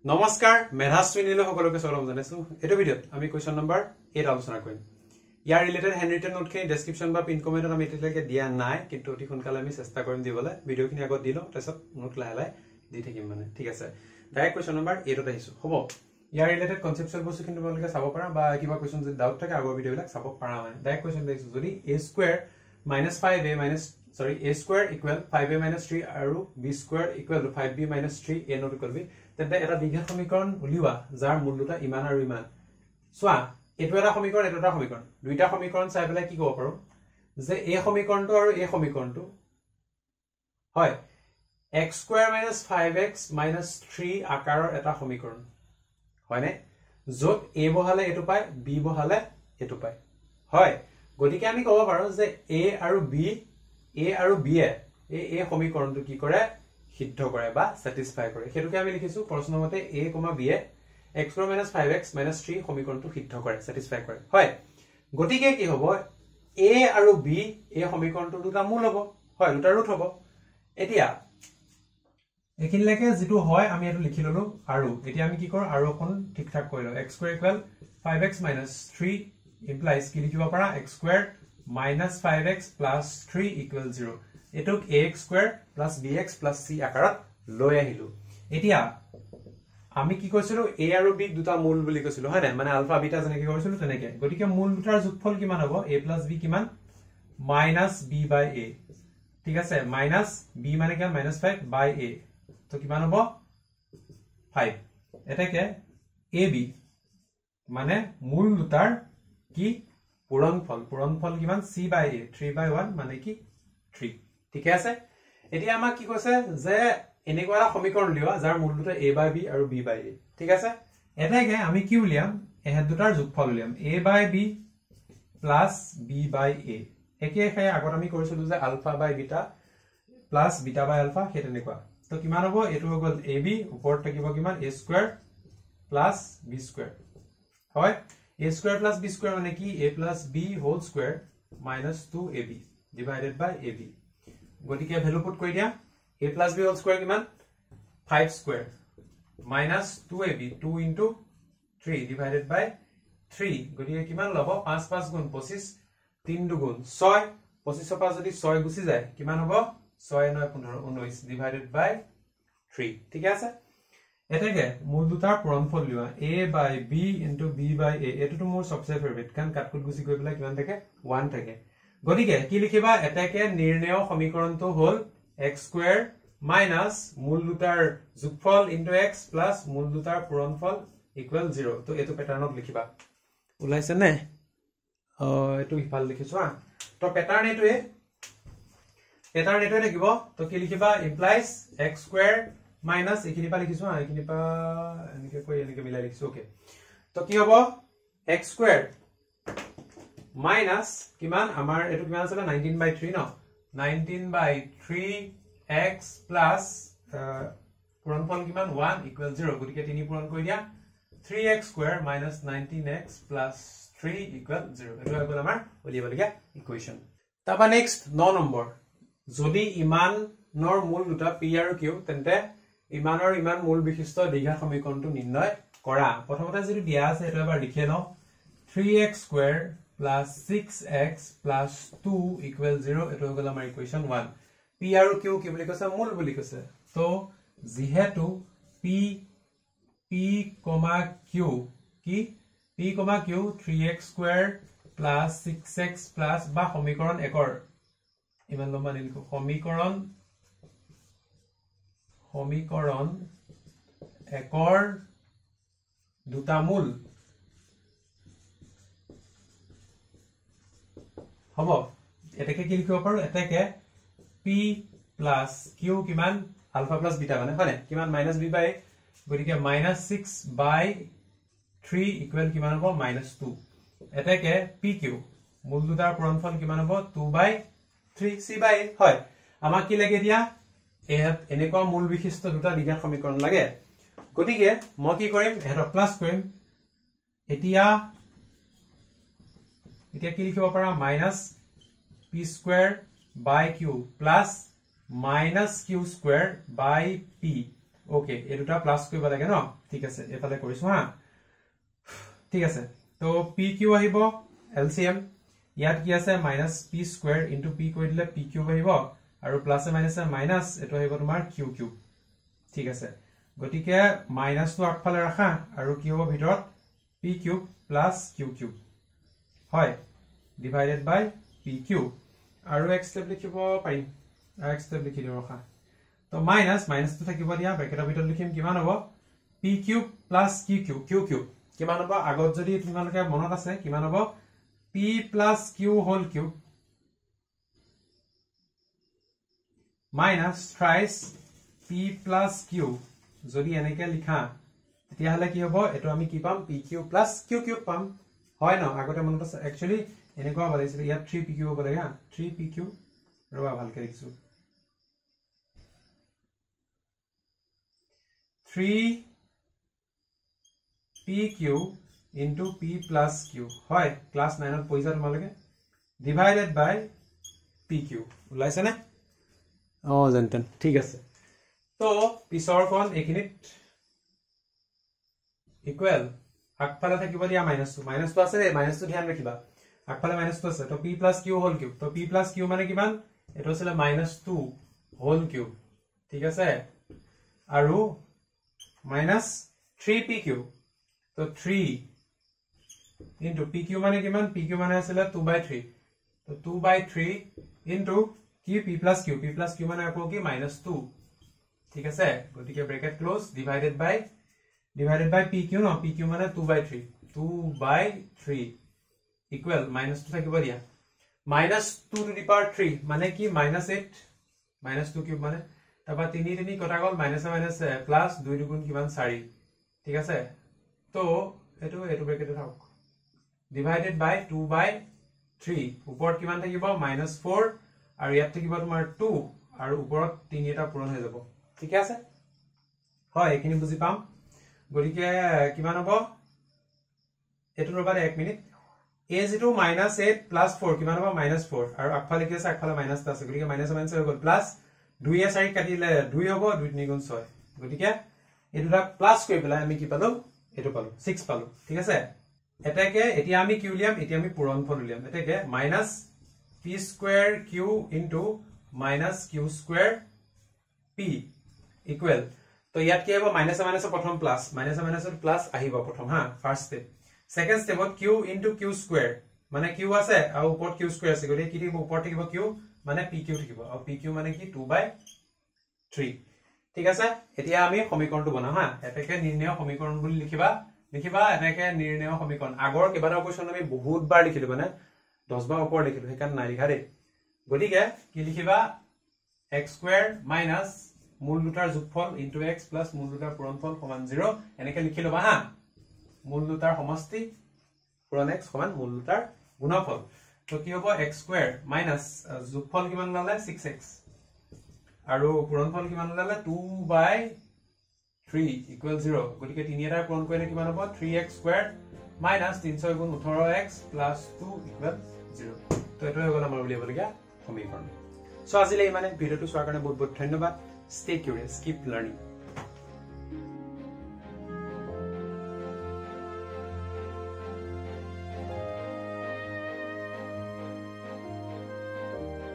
নমস্কাৰ মেধাশ্ৰীনিলৈ সকলোকে স্বাগতম জনাইছো এটো ভিডিঅত আমি কোৱেশ্চন নম্বৰ 8 আলোচনা কৰিম ইয়াৰ ৰিলেটেড হ্যান্ডৰিটেন নোটখিনি ডেসক্ৰিপচন বা পিন কমেন্টত আমি এতিয়ালৈকে দিয়া নাই কিন্তু অতি সোনকালে আমি চেষ্টা কৰিম দিবলৈ ভিডিঅখিনি আগত দিলো তাৰছত নোট লাহে দি থাকিম মানে ঠিক আছে ডাইৰেক্ট কোৱেশ্চন নম্বৰ 8 ত আহিছো হ'ব ইয়াৰ ৰিলেটেড কনসেপচুৱেল বস্তুখিনি তোমালোকে চাব পাৰা বা কিবা কোৱেশ্চন যদি ডাউট থাকে আগৰ ভিডিঅবিলাক চাব পাৰা মানে ডাইৰেক্ট কোৱেশ্চন দেখিছো যদি a square - 5a - a square equal 5a - 3 আৰু b square equal 5b - 3 a not equal b তেন্তে এটা দ্বিঘাত সমীকৰণ উলিওৱা যাৰ মূল দুটা ইমান আৰু ইমান সোৱা এটো এটা সমীকৰণ এটো এটা সমীকৰণ দুইটা সমীকৰণ চাই পেলাই কি ক'ব পাৰো যে এই সমীকৰণটো আৰু এই সমীকৰণটো হয় x স্কয়াৰ - 5x - 3 আকাৰৰ এটা সমীকৰণ হয়নে যত a বহালে এটো পায় b বহালে এটো পায় হয় গতিকে আমি ক'ব পাৰো যে a আৰু b এ এই সমীকৰণটো কি কৰে সিদ্ধ কৰে বা স্যাটিসফাই কৰে হেতুকে আমি লিখিছো প্ৰশ্নমতে a, b A x square - 5x - 3 সমীকৰণটো সিদ্ধ কৰে স্যাটিসফাই কৰে হয় গতিকে কি হ'ব a আৰু b এই সমীকৰণটো দুটা মূল হ'ব হয় দুটা ৰুট হ'ব এতিয়া এখিনলৈকে যেটো হয় আমি এটো লিখি ললো আৰু এতিয়া আমি কি কৰো আৰু অকন ঠিক ঠাক কৰি লও x square equal 5x - 3 implies কি লিখিব পাৰা x square - 5x + 3 = 0 এটোক ax square + bx + c আকাৰত লৈ আহিলো এতিয়া আমি কি কৈছিলো a আৰু b দুটা মূল বুলি কৈছিলো হয় না মানে আলফা বিটা যেনেকৈ কৈছিলো তেনেকৈ গতিকে মূল দুটাৰ যোগফল কিমান হ'ব a + b কিমান -b/a ঠিক আছে -b মানে কি -5/a তো কিমান হ'ব 5 এটাকে ab মানে মূল দুটাৰ কি পূৰণফল কিমান c/a 3/1 মানে কি 3 ঠিক আছে এতিয়া আমাক কি কৈছে যে এনেকুৱা এটা সমীকৰণ লিওৱা যাৰ মূল দুটা a/b আৰু b/a ঠিক আছে এটাকে আমি কি উলিয়াম এহেত দুটাৰ যোগফল উলিয়াম a/b + b/a একেই আগত আমি কৰিছিলো যে α/β + β/α হেত এনেকুৱা তো কিমান হ'ব এটো হৈ গল ab ওপৰত থাকিব কিমান a স্কয়াৰ + b স্কয়াৰ হয় a স্কয়াৰ + b স্কয়াৰ মানে কি a + b whole square - 2ab divided by ab গতিকে ভ্যালু পুট কৰি দিয়া a + b হোল স্কয়াৰ কিমান 5 স্কয়াৰ - 2ab 2 * 3 divided by 3 গতিকে কিমান লব 5 5 গুণ 25 3 দুগুণ 6 25 পৰা যদি 6 গুছি যায় কিমান হ'ব 6 9 15 19 divided by 3 ঠিক আছে এটাকে মূল দুটাৰ পূৰণফল লিওৱা a/b * b/a এটোটো মোৰ সবচেয়ে ফেভাৰিট কান কাটকুট গুছি গৈ পেলাই কিমান থাকে 1 থাকে গতিকে কি লিখিবা এটাকে নিৰ্ণয় সমীকৰণটো হল x স্কয়াৰ মাইনাস মূল দুটাৰ যোগফল * x প্লাস মূল দুটাৰ পূৰণফল = 0 তো এটো প্যাটাৰ্নত লিখিবা ওলাইছে নে এটো ইফাল লিখিছো তো প্যাটাৰ্ন এটোৱে থাকিব তো কি লিখিবা implies x স্কয়াৰ মাইনাস এখিনি পা লিখিছো এখিনি পা এনেকে কৈ এনেকে মিলাই লিখিছো ওকে তো কি হ'ব x স্কয়াৰ মাইনাস কিমান আমাৰ এটো কিমান আছে 19/3 ন 19/3x প্লাস পূৰণফল কিমান 1 = 0 গতিকে 3 পূৰণ কৰি দিয়া 3x স্কয়াৰ - 19x + 3 = 0 এটো হৈ গল আমাৰ উলিয়াবলগীয়া ইকুৱেচন তাপা নেক্সট 9 নম্বৰ যদি ইমানৰ মূল দুটা p আৰু q তেন্তে ইমানৰ ইমান মূল বিশিষ্ট দ্বিঘাত সমীকৰণটো নিৰ্ণয় কৰা প্ৰথমতে যদি দিয়া আছে এটো এবাৰ লিখি লও 3x স্কয়াৰ + 6x + 2 = 0 এটো হৈ গল আমাৰ ইকুৱেচন 1 p আৰু q কি বুলি কৈছে মূল বুলি কৈছে তো যেহেতু p, q কি p, q 3x square + 6x + বা সমীকৰণ 1ৰ ইমান লম্বা নিলিখো সমীকৰণ 1ৰ দুটা মূল হ'ব এটাকে কি লিখিব পাৰো এটাকে p + q কিমান আলফা + বিটা মানে হয়নে কিমান -b/a গতিকে -6/3 ইকুৱেল কিমান হ'ব -2 এটাকে pq মূল দুটাৰ পূৰণফল কিমান হ'ব 2/3 c/a হয় আমাক কি লাগে দিয়া এনেকুৱা মূল বিশিষ্ট দুটা দ্বিঘাত সমীকৰণ লাগে গতিকে মই কি কৰিম এটা প্লাস কৰিম এতিয়া কি লিখিব পাৰা -p square / q plus -q square / p okay এই দুটা প্লাস কৰিব লাগে ন ঠিক আছে এফালে কৰিছো হা ঠিক আছে তো pq আহিব LCM ইয়াত কি আছে -p স্কয়াৰ ইনটু p কৰি দিলে pq আহিব আৰু প্লাসে মাইনাসে মাইনাস এটো আহিব তোমাৰ qq ঠিক আছে গটিকে মাইনাস তো আগফালে ৰাখা আৰু কি হ'ব ভিতৰত pq plus qq হয় divided by pq আৰু x স্টেপ লিখিব পাৰিম x স্টেপ লিখি দিও ৰখা তো মাইনাস তো থাকিব দিয়া ব্ৰেকেটৰ ভিতৰত লিখিম কিমান হ'ব pq plus qq কিমান হ'ব আগত যদি তোমালোকে মনত আছে কিমান হ'ব p plus q whole cube minus thrice p plus q যদি এনেকে লিখা তেতিয়া হলে কি হ'ব এটো আমি কি পাম pq plus qq পাম হয় ন আগতে মনত আছে একচুয়ালি এনেকুৱা বলাইছিল ইয়া 3pq হ'ব লাগে হা 3pq ৰবা ভালকে লিখিছো 3pq into p plus q হয় ক্লাস 9 ত পইছা তোমালকে divided by pq ওলাইছে না জানতেন ঠিক আছে তো পিছৰ কোন এখিনিত ইকুৱেল আগফালে থাকিব দিয়া মাইনাস তো আছে মাইনাস তো ধ্যান ৰাখিবা আগফালে মাইনাস তো আছে তো p plus q whole cube তো p plus q মানে কিমান এটো আছিল -2 whole cube ঠিক আছে আৰু minus 3pq তো 3 into pq মানে কিমান pq মানে আছিল 2/3 তো 2/3 into কি p plus q মানে আকৌ কি -2 ঠিক আছে গটিকে bracket close divided by pq ন pq মানে 2/3 equal minus to থাকিব দিয়া minus 2 to the power 3 মানে কি -8 -2 কিউব মানে তারপর 3 কটা গল মাইনাস মাইনাস প্লাস 2 দুগুণ কিমান 4 ঠিক আছে তো এটো ব্র্যাকেটে থাকক ডিভাইডেড বাই 2/3 উপৰত কিমান থাকিব -4 আৰু ইয়াত থাকিব তোমাৰ 2 আৰু উপৰত 3 এটা পূৰণ হৈ যাব ঠিক আছে হয় এখিনি বুজি পাম গৰিকে কিমান হ'ব এটো ৰবা 1 মিনিট a যেটো -8 + 4 কিমান হ'ব -4 আৰু আগফালে কি আছে আগফালে মাইনাস আছে গৰিকে মাইনাস হৈ গল প্লাস 2 এ 4 কাটিলে 2 হ'ব 2 3 গুণ 6 গতিকে এটোটা প্লাস কৰি পেলাই আমি কি পালো এটো পালো 6 পালো ঠিক আছে এটাকে এতিয়া আমি কি উলিয়াম এতিয়া আমি পূৰণফল উলিয়াম এটাকে -p square q - q square p equal তো ইয়াত কি হ'ব মাইনাস প্ৰথম প্লাস মাইনাস প্লাস আহিব প্ৰথম হা ফাৰ্স্ট স্টেপ সেকেন্ড স্টেপত q * q স্কয়াৰ মানে q আছে আৰু ওপৰত q স্কয়াৰ আছে গলি কি থাকিব ওপৰত থাকিব q মানে pq থাকিব আৰু pq মানে কি 2/3 ঠিক আছে এতিয়া আমি সমীকৰণটো বনাম হা এটাকে নিৰ্ণয় সমীকৰণ বুলি লিখিবা এটাকে নিৰ্ণয় সমীকৰণ আগৰ কেবাটা কোৱেশ্চন আমি বহুত বাৰ লিখিলো মানে 10 বাৰ ওপৰ লিখিলো হেকান নাই লিখা দে গতিকে কি লিখিবা x² - মূল দুটাৰ যোগফল * x + মূল দুটাৰ পূৰণফল = 0 এনেকে লিখি লবা হা মূল দুটাৰ সমষ্টি পূৰণ x = মূল দুটাৰ গুণফল তো কি হ'ব x² - যোগফল কিমান ওলালে 6x আৰু পূৰণফল কিমান ওলালে 2/3 = 0 গতিকে 3 এটা পূৰণ কৰিলে কিমান হ'ব 3x² - 3 6 * 18x + 2 = 0 তো এটো হৈ গল আমাৰ উলিয়াবলগীয়া সমীকৰণ সো আজিলৈ মানে ভিডিওটো চোৱাৰ কাৰণে বহুত বহুত ধন্যবাদ stay curious keep learning